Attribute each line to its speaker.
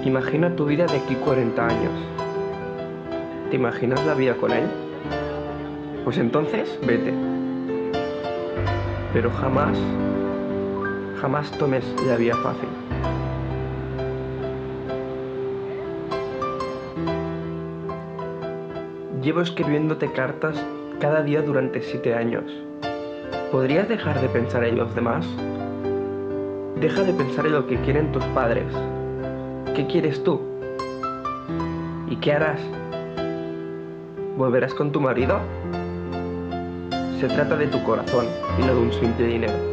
Speaker 1: Imagina tu vida de aquí 40 años. ¿Te imaginas la vida con él? Pues entonces, vete. Pero jamás, jamás tomes la vía fácil. Llevo escribiéndote cartas cada día durante 7 años. ¿Podrías dejar de pensar en los demás? Deja de pensar en lo que quieren tus padres. ¿Qué quieres tú? ¿Y qué harás? ¿Volverás con tu marido? Se trata de tu corazón y no de un simple dinero.